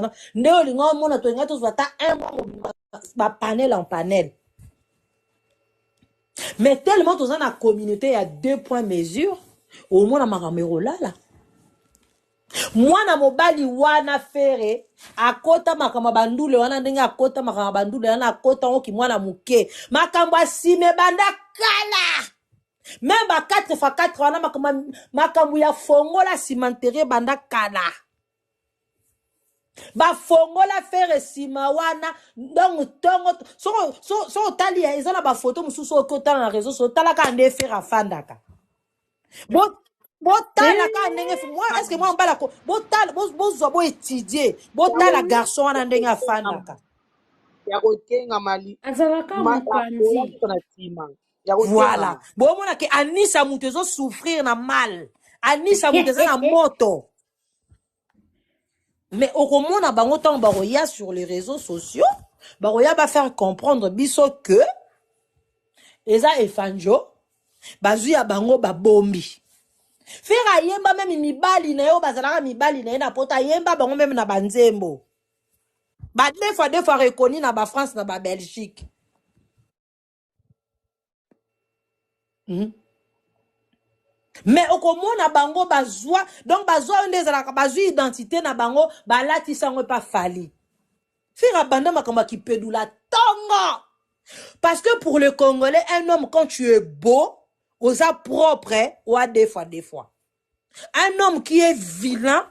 différent. Ndeo lingo mona to ngato zwata un ba panel en panel. Mais tellement tous dans la communauté il y a 2 points mesure au moins na makamero là. Mwana mobali wana fere akota makamba bandule wana ndenge akota makamba bandule wana akota oki mwana muke makamba sime banda kala même ba 4x4 wana makambu ya fongola cimenterie banda kala ba fongola fere sima wana donc tongo so tali ya ezala ba photo mususu okota na réseau so tala ka nde fere afandaka botala ka ndenge moi est-ce que moi mbala ko botala bozo étudier botala garçon wana ndenge afandaka ya kotenga mali azalaka mokanzi voilà bomona ke anisa mutu ezo souffrir na mal anisa mutu eza na moto mais okomona bango ntango bakoya sur les réseaux sociaux bakoya bafaire comprendre biso que eza efanjo bazwi ya bango babombi fera yemba même mibali na yo bazalaka mibali na ye na pota yemba bango même na banzembo ba deux fois reconnu na ba France na ba Belgique mais okomona bango bazwa donc bazwa ndezalaka bazwi identité na bango balati sango pas fali fera banda makamba ki pedula tongo parce que pour le Congolais un homme quand tu es beau osa propre ou à deux fois. Un homme qui est vilain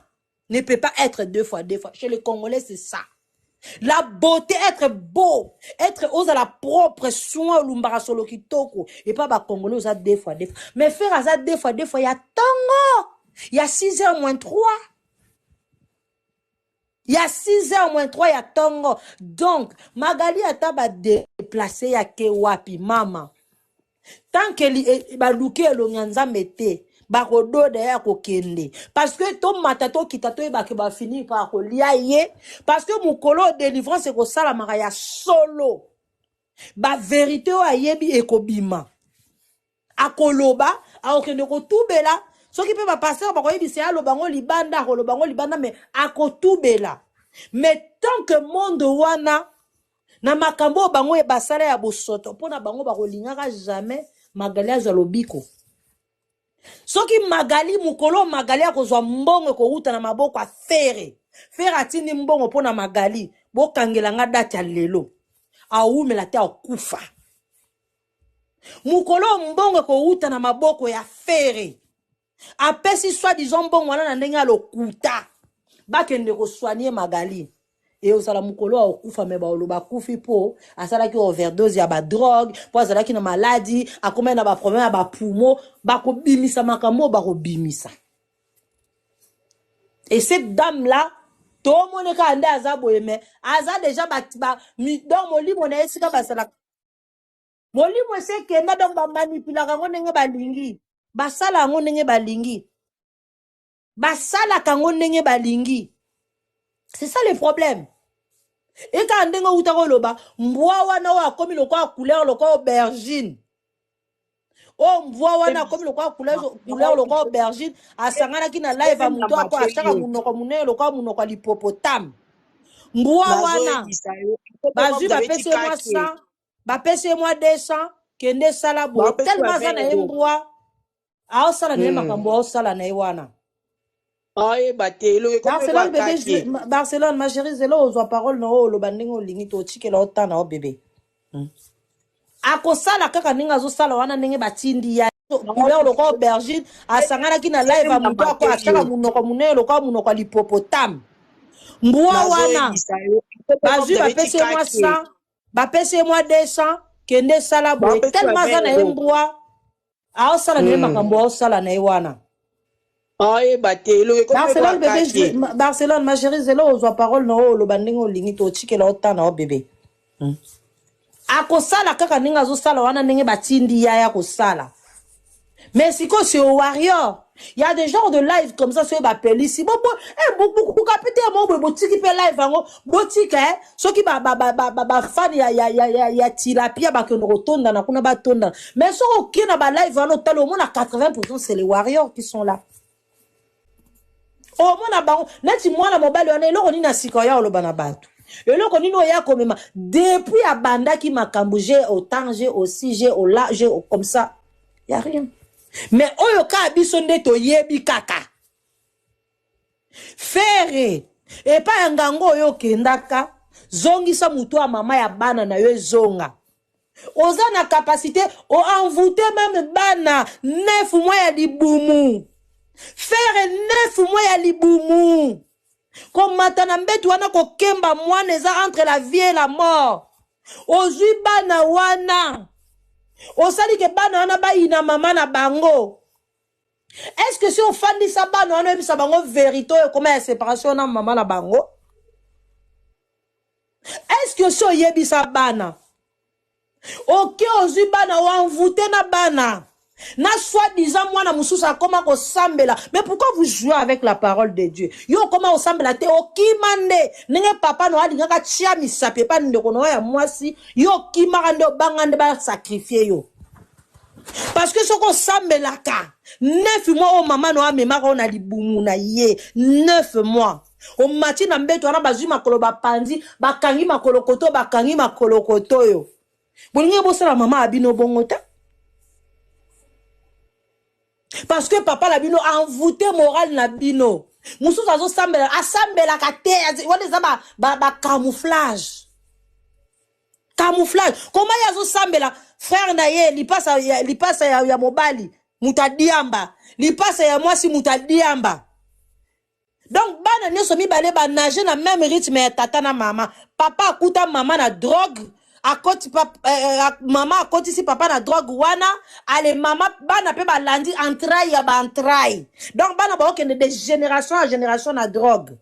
ne peut pas être deux fois. Chez les Congolais, c'est ça. La beauté, être beau, être aux à la propre soin, l'umbara solo kitoko. Et pas bah Congolais, aux à deux fois. Mais faire à ça deux fois, il y a tango. Il y a 6h moins 3. Il y a 6h moins 3, il y a tango. Donc, Magali a taba déplacé ya ke wapi, maman. Tant que baluke lo nyanza mete bakodo derrière kokende parce que to matato kitato e ba fini par ko liaye parce que mukolo délivrance ko sala makaya solo ba vérité o ayebi ekobima akoloba akokende ko tubela soki pe ba pasteur ba koyebi se alo bango libanda mais akotubela mais tant que monde wana na makambo bango e basala ya bosoto pona bango ba kolingaka jamais Magali azalobiko soki Magali mukolo Magali akozwa mbongo ko uta na maboko a fere atindi mbongo pona Magali bokangela nga date ya lelo aumela te akufa mukolo mbongo ko uta na maboko ya fere apesi soi-disant mbongo wana na ndenge alokuta bakende ko soigner Magali et osala mukolo akufa me ba oloba kufi po asala ki overdose ya ba drogue po asala ki na maladie akoma na ba problème ya ba poumon ba ko bimisa makambo ba ko bimisa et cette dame là to moneka ande azaboye me aza déjà ba donc molimo na esika basala molimo se kenda donc ba manipula kango ndenge balingi basala ngo ndenge balingi basala kango ndenge balingi. C'est ça le problème. Et quand on a eu loba, mbwa wana wa comme le quoi couleur le quoi aubergine. Oh mbwa wana comme le quoi couleur le quoi aubergine. A sangana ki na live a muto a quoi achaka munoko mune le quoi munoko l'hippopotame. Mbwa wana. Bazu ba pese moi 100, ba pese moi 200, kende sala bo. Tellement ça na mbwa. A osala na makambo osala na wana. Barcelone bébé Barcelone ma chérie c'est là aux parole no lo bandingo lingi to chike la otana o bébé akosala kaka ninga zo sala wana ndenge batindi ya couleur le quoi aubergine asangana ki na live a muto ko achaka munoko munene le quoi munoko l'hippopotame mbwa wana bazu ba pese moi 100 ba pese moi 200 kende sala bo tellement ça na mbwa a osala na makambo osala na wana. Barcelone bébé Barcelone ma chérie c'est là aux parole no lo bandingo lingi to chike la otana o bébé akosala kaka ninga zo sala wana ndenge batindi ya kosala mais siko c'est au warrior il y a des genres de live comme ça sur ba pelisi beaucoup capiter mo botiki pe live ngo botika soki ba fan ya tilapia ba kono rotonda na kuna ba tonda mais so okina ba live wana talo mona 80% c'est les warriors qui sont là. O mona bango neti mwana mobali wana eloko nini asika ya oloba na bato. Eloko nini oya komema depuis abandaki makambo j'ai autant j'ai aussi j'ai au là j'ai comme ça. Y a rien. Mais oyo ka biso nde toyebi kaka. Faire et pas ngango oyo kendaka zongisa mutu a mama ya bana na yo zonga. Oza na capacité o envoûter même bana 9 mois ya libumu. Faire 9 mois ya libumu. Comme matana mbetu wana ko kemba mwana eza entre la vie et la mort. Ozui bana wana. Osali ke bana wana ba ina mama na bango. Est-ce que si on fandi sa bana wana ebisa bango vérité comment ya séparation na mama na bango? Est-ce que si on yebisa bana ok ozui bana wa envoûté na bana na soi-disant mwana mususa koma ko sambela. Mais pourquoi vous jouez avec la parole de Dieu? Yo koma o sambela te okimande nenge papa no alinga ka chia misape pa ndeko no ya mwasi yo kimaka ndo bangande ba sacrifier yo. Parce que ce qu'on sambela ka 9 mois o mama no amema ko na libumu na ye 9 mois. O mati na mbeto wana bazui makolo ba pandi bakangi makolo koto yo. Bolingi bosala mama abino bongota. Parce que papa la bino a envoûté moral na bino. Moussous azo sambela asambela kate wale za ba camouflage. Camouflage. Comment yazo sambela frère na ye li passa ya mobali mutadiamba. Li passa ya mwasi mutadiamba. Donc bana nyoso mibale ba nager na même rythme ya tata na mama. Papa akuta mama na drogue. Akoti mama akoti si papa na drogue wana ale mama bana pe ba landi entraille ya ba entraille. Donc bana ba okende de génération en génération na drogue.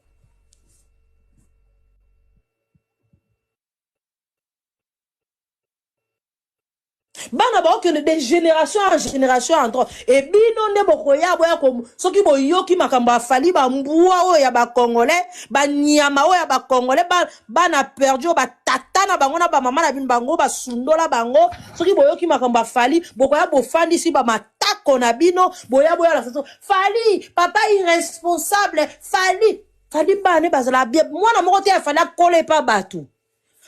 Bana ba okende de génération en génération en drogue. Et bino nde bokoya boya ko soki boyoki makambo afali ba mbuwa o ya ba congolais ba nyama o ya ba congolais bana perdu ba tatana bango na ba mama na bin bango ba sundola bango soki boyoki makambo afali bokoya bofandi si ba matako na bino boya la façon fali papa irresponsable fali bane bazala bien mwana moko te afali akole pa batu.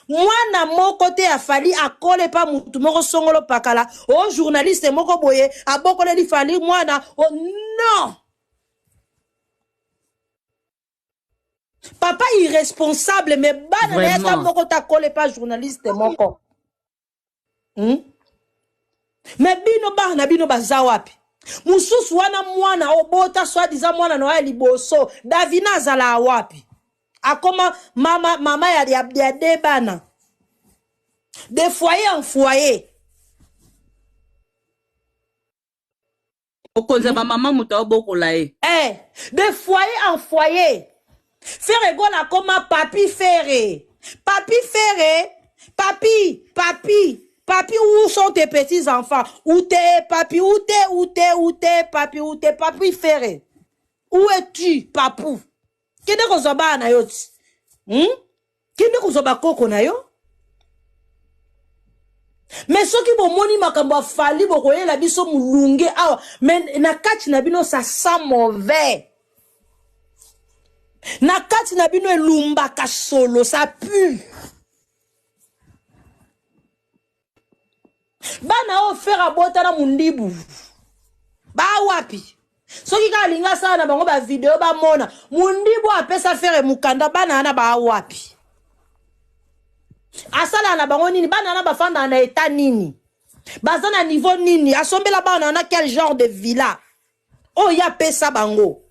Mwana moko te afali akole pa mutu moko songolo pakala o journaliste moko boye abokole li fali mwana oh non. Papa irresponsable mais bana nesta moko ta kole pa journaliste moko. Mais bino baza wapi? Mususu wana mwana obota soi-disant mwana no ya liboso Davina zala wapi? Akoma mama ya debana. De foyer en foyer. Okonza ba mama muta obokola e. De foyer en foyer. Faire égale à comme papi ferré. Papi, où sont tes petits enfants? Où t'es, papi, où t'es, papi ferré. Où es-tu, papou? Kende ko zoba na yo ti? Kende ko zoba koko na yo? Mais ce qui bon moni makambo fali boko la biso mulunge awa mais na kati na bino ça sent mauvais. Na kati na bino elumba ka solo ça pue. Bana o faire abota na mundibu. Ba wapi? Soki ka linga sana bango ba video ba mona mundibu apesa faire mukanda bana na ba wapi? Asala na bango nini bana na bafanda na état nini? Baza na niveau nini? Asombela bana na quel genre de villa? Oh ya pesa bango.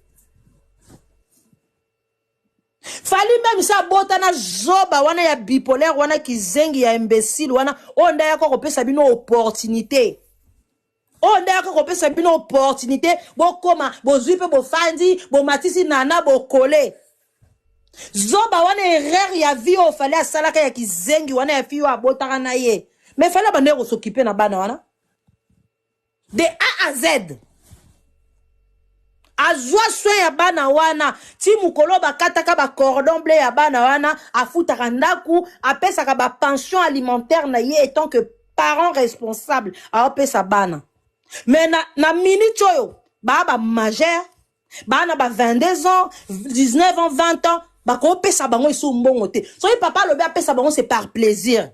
Fali même ça bota na zoba wana ya bipolaire wana kizengi ya imbécile wana onda ya ko pesa bino opportunité. Onda ya ko pesa bino opportunité bokoma bozuipe bofandi bomatisi nana bokole. Zoba wana erreur ya vie o fallait asalaka ya kizengi wana ya fiyo abotaka na ye. Mais fallait bande ko s'occuper na bana wana. De A à Z. Azwa soin ya bana wana ti mukolo bakataka ba cordon bleu ya bana wana afutaka ndaku apesaka ba pension alimentaire na ye étant que parent responsable a pesa bana. Mais na minute oyo ba majeur Bana ba 22 ans, 19 ans, 20 ans, ba ko pesa bango isu mbongo te. So papa lobi pesa bango c'est par plaisir.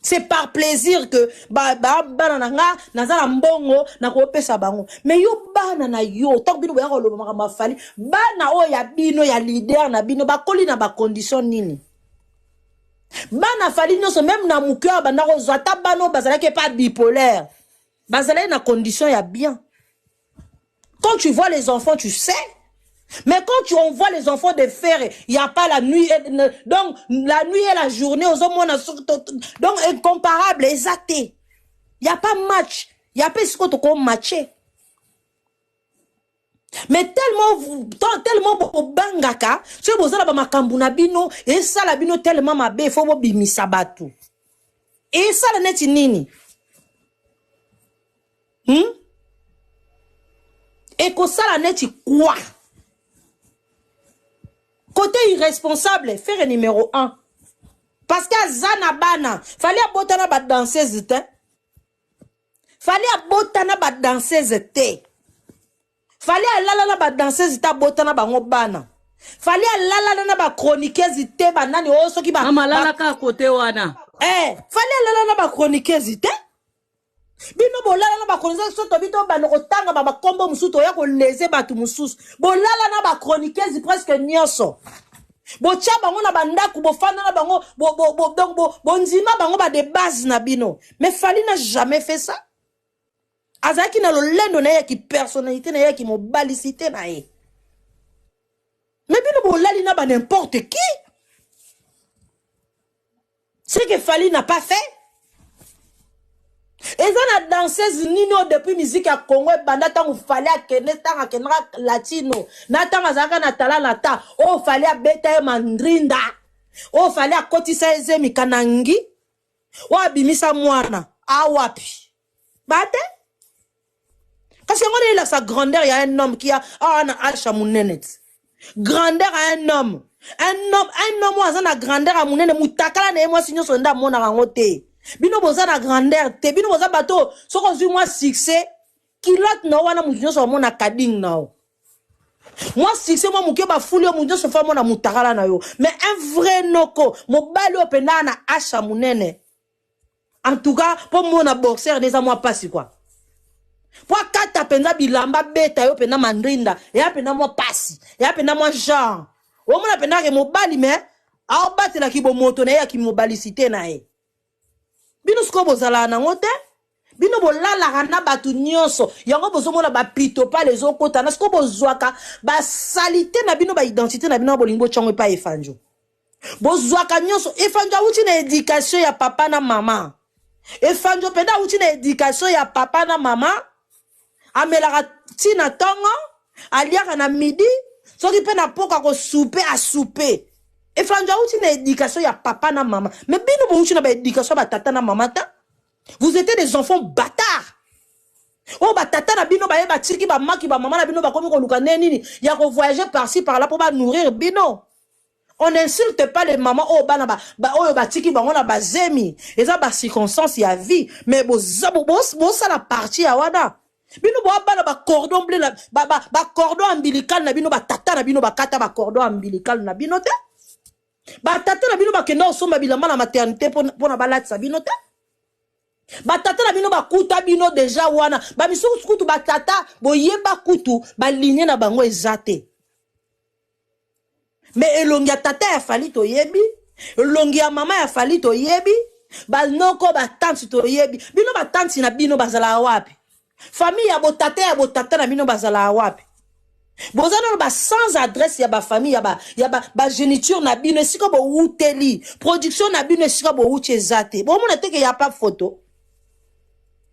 C'est par plaisir que bana nanga nazala mbongo na ko pesa bango. Mais yo bana na yo tant bino ba ko loba ma fali bana o ya bino ya leader na bino ba koli na ba condition nini. Bana fali nyonso même na mukia bana ko zata bano bazala ke pas bipolaire. Bazala na condition ya bien. Quand tu vois les enfants, tu sais. Mais quand on voit les enfants de faire, il n'y a pas la nuit. Donc, la nuit et la journée, aux hommes, donc, incomparable, exact. Il n'y a pas match. Il n'y a pas ce qu'on matché. Mais tellement bangaka, si vous avez ma kambuna bino, et ça la bino tellement ma bé, faut bimisa batu. Et ça la neti nini? Et que ça la neti quoi? Côté irresponsable, faire numéro 1. Parce que Zana Bana, fallait abotana ba danseuse te. Fallait abotana ba danseuse te. Fallait alala ba danseuse ta botana ba ngobana. Fallait alala ba chroniqueuse te ba nani o soki ba. Amalala ka côté wana. Fallait alala ba chroniqueuse te. Bino bolala na ba chroniqueuse soto bito ba no tanga ba kombo musuto ya ko leze batu mususu. Bolala na ba chroniqueuse presque nyonso. Bo tia bango na bandaku bo fana na bango bo nzima bango ba de base na bino. Mais Fally n'a jamais fait ça. Azaki na lo lendo na ye ki personnalité na ye ki mobalicité na ye. Mais bino bolali na ba n'importe qui. C'est que Fally n'a pas fait. Et ça na danseuse nino depuis musique à Congo banda tangu Fally akene tanga kenra latino na tanga zaka na tala na ta o Fally abeta mandrinda o Fally akotisa ezemi kanangi o abimisa mwana awapi bate parce que on est là sa grandeur il y a un homme qui a na Acha Munenet grandeur à un homme a na grandeur à Munene mutakala na moi sinyo sonda mona rangote. Bino boza na grandeur te bino boza bato soko zui moi succès kilot na wana munyo so mona kading nao moi succès moi muke ba fuli munyo so fa mona mutakala na yo mais un vrai noko mobali openda na Acha Munene en tout cas pour mona boxeur des moi pasi quoi pour kata penza bilamba beta yo penda mandrinda ya penda moi pasi ya penda moi genre o mona penda ke mobali mais a batela ki bo moto na ya ki mobalicité na e. Bino sko bozala na ngote bino bolala na batu nyonso yango bozomona ba pito pa les okota na sko bozwaka ba salité na bino ba identité na bino bolingo chongo pa efanjo bozwaka nyonso efanjo uti na éducation ya papa na mama efanjo penda uti na éducation ya papa na mama amelaka tina tongo aliaka na midi soki pe na poka ko souper a souper. Et Flandja outi na éducation ya papa na maman. Mais bino bo outi na ba éducation ba tata na maman ta. Vous êtes des enfants bâtards. Oh ba tata na bino ba ye ba tiki ba maki ba maman na bino ba komi ko luka nini. Ya ko voyager par-ci par-là pour ba nourrir bino. On n'insulte pas les mamans oh ba na ba oh ba tiki ba on a ba zemi. Et ça ba circonstance ya vie. Mais bo ça la partie ya wana. Bino bo ba ba cordon bleu ba cordon ombilical na bino ba tata na bino ba kata ba cordon ombilical na bino te. Ba tata na bino ba kenda osomba bilamba na maternité pona balatisa bino te. Ba tata na bino ba kuta bino déjà wana ba miso kutu ba tata boyeba kutu ba ligne na bango ezate. Mais elongi ya tata ya Fally to yebi, elongi ya mama ya Fally to yebi, ba noko ba tante to yebi. Bino ba tante na bino bazala wapi? Famille ya bo tata na bino bazala wapi? Bozano ba sans adresse ya ba famille ya ba géniture na bino esika bo uteli production na bino esika bo uti ezate bo mona teke ya pas photo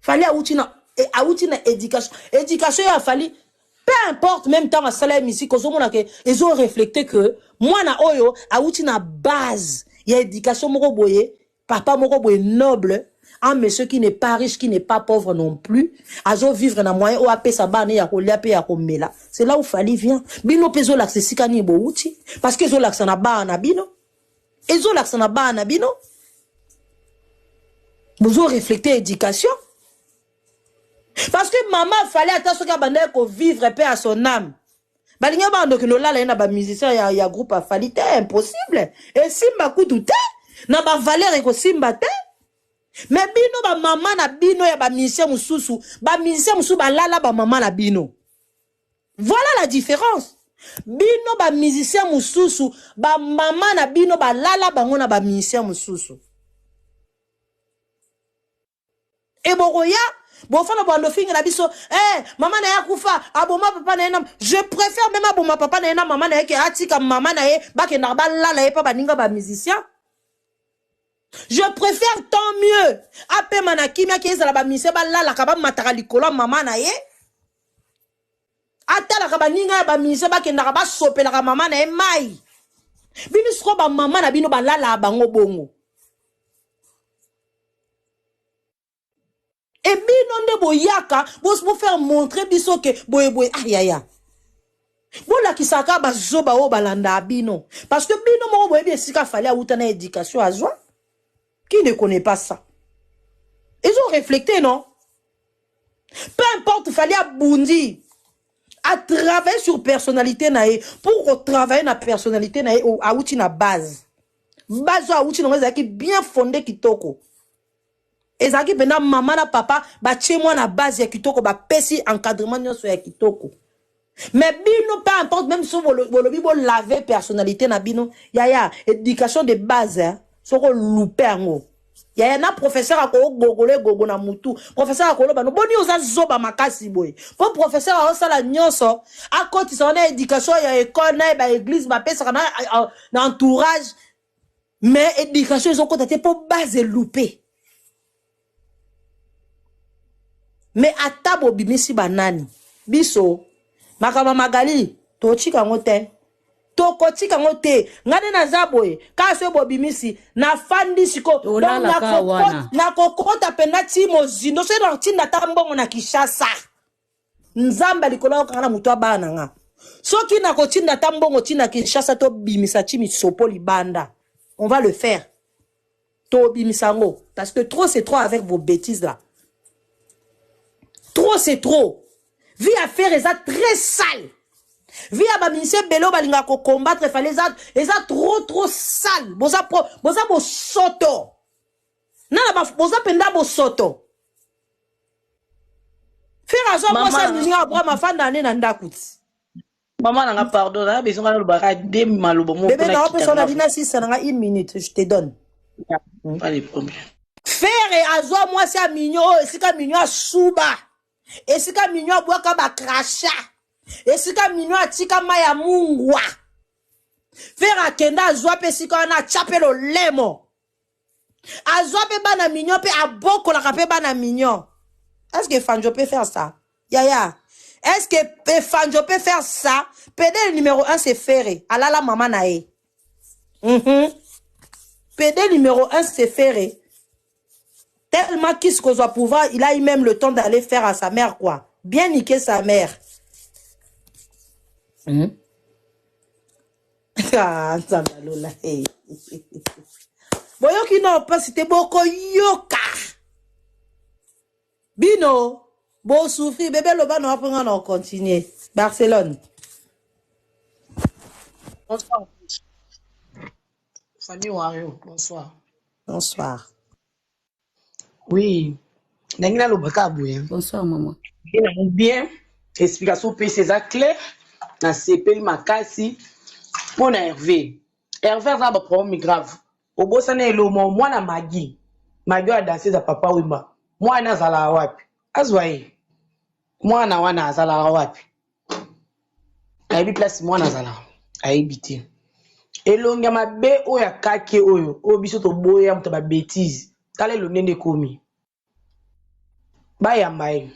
Fally a uti na éducation ya Fally peu importe même temps à salaire musique ozo mona ke ils ont reflété que moi na oyo a uti na base ya éducation moko boye papa moko boye noble. Un monsieur qui n'est pas riche, qui n'est pas pauvre non plus, azo vivre na moyen ou apé sa bane ya kolia pe ya komela. C'est là où Fally vient. Bino pezo l'accès sikani bo uti parce que zo l'accès na ba na bino. Ezo l'accès na ba na bino. Vous reflétez éducation. Parce que maman fallait attendre qu'elle bande ko vivre paix à son âme. Balinga bando que là là ba musicien ya groupe a fallu impossible. Et simba kutu te na ba valeur ko simba te. Mais bino ba maman na bino ya ba musicien mususu ba lala ba maman na bino. Voilà la différence. Bino ba musicien mususu ba maman na bino ba lala bango na ba musicien mususu. Et boroya bon fana bando finga na biso maman na ya kufa aboma papa na ena je préfère même aboma papa na ena maman na yake atika maman na ye ba ke na ba lala ye pa baninga ba musicien. Je préfère tant mieux ape manakimia ki ezala ba musicien ba lala ka ba mataka likolo maman na ye atala ka baninga ba musicien ba ke na ba sopela ka maman na ye mai bino sko ba maman na bino ba lala bango bongo. Et bino nde boyaka pour faire montrer biso que boye ayaya. Bola kisaka ba zoba o balanda bino parce que bino mo boye bien sika fallait autant éducation à joie. Qui ne connaît pas ça? Ils ont réfléchi non? Peu importe fallait aboundi à travailler sur personnalité nae pour travailler na personnalité nae ou à outil na base. Base à outil na qui bien fondé kitoko. Ezaki pena maman na papa ba tche moi na base ya kitoko ba pesi encadrement nyonso ya kitoko. Mais bino peu importe même si vous bo laver personnalité na bino ya éducation de base hein soko loupé ngo. Ya na professeur ako gogo na mutu professeur ako loba no boni oza zoba makasi boy. Po professeur a sala nyonso akoti son éducation ya école na ba église ba pesa na entourage mais éducation ils ont contacté pour base loupé. Mais atabo bimisi banani biso makama magali to chika ngote to ko chika ngote ngane na zaboye ka so bobimisi na fandi siko na kokota pena timo zindo se na tinda tambongo na Kishasa nzamba likolo kana muto abana nga soki na ko tinda tambongo tina Kishasa to bimisa chimi sopo libanda on va le faire to bimisa ngo parce que trop c'est trop avec vos bêtises là. Trop c'est trop. Vie à faire est très sale. Vie à baminse belo balinga ko combattre fallait ça trop sale. Boza bo soto. Nana ba boza penda bo soto. Faire azo moi ça ninga bra ma fanda ne na ndakuti. Maman n'a pas pardon, là, besoin de le de malobo. Bébé na personne a dit na 6 ça na 1 minute, je te donne. Pas de problème. Faire azo moi c'est mignon, c'est ka mignon souba. Et si ka mignon boaka ba krasha. Et si ka mignon atika maya mungwa. Faire akenda azwa pe si ka na chapelo lemo. Azwa pe bana mignon pe aboko la pe bana mignon. Est-ce que Fanjo peut faire ça? Yaya. Est-ce que Fanjo peut faire ça? PD numéro 1 c'est Ferré. Alala maman nae. PD numéro 1 c'est Ferré. Tellement qu'il se doit pouvoir, il a eu même le temps d'aller faire à sa mère quoi. Bien niquer sa mère. Ah, ça va lola. Boyo qui non pas c'était beaucoup yoka. Bino, bon souffrir bébé le bas non après on continue. Barcelone. Bonsoir. Famille Wario, bonsoir. Bonsoir. Oui. Nengina lo bakaboué. Bonsoir, maman. Bien. Explication PC claire. Na CP makasi. Mon Hervé. Hervé a un problème grave. Au bout ça n'est le mot moi na Maggie. Maggie a dansé à papa Wimba. Moi na zala wapi. Azwaye. Moi na wana zala wapi. Aibi place moi na zala. Aibiti. Elonga mabe oya kake oyo. Obiso to boya mtaba bêtise. Kale lo nene komi. Baya mbaye.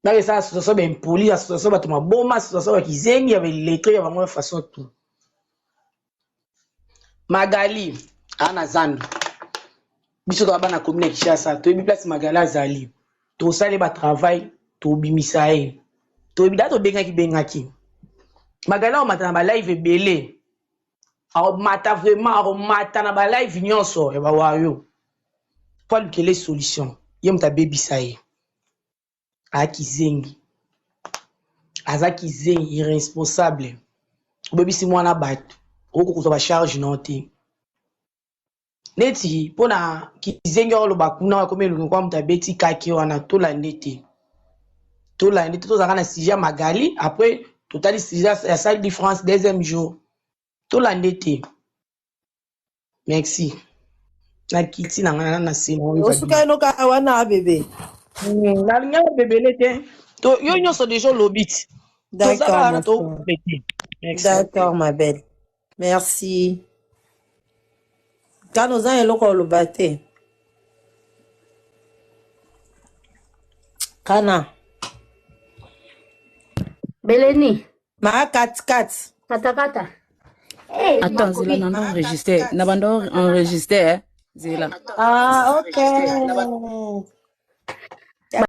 Baya sa association ben poli, association ba tuma boma, association ba kizengi ya lettre ya bango façon tout. Magali ana zandu. Biso to bana commune Kishasa, to bi place Magali azali. To sale ba travail, to bimisa e. To bi dato bengaki. Magali o matana ba live belé. A mata vraiment, a mata na ba live nyonso e ba wayo. Paul quelle solution? Yem ta baby saye. akizengi azaki zengi irresponsable obebisi mwana bato okokozwa bacharge no te neti mpona kizengi oloba kuna wakomi elongi kwa moto abeti kaki wana tolande te tozalaka na sujet ya magali après totali sujet ya 5 différence deuxième jour tolande te merci nakiti na ngana na sena osuka enoka awana bebe nalinga babebele te yo nyonso deja olobi ti tozala wana tokope te d'accord ma belle merci kana oza eloko oloba te kana Beleni. maa kati Kata. Attends, Zila, non enregistré. Nabando enregistré, Zila. ah ok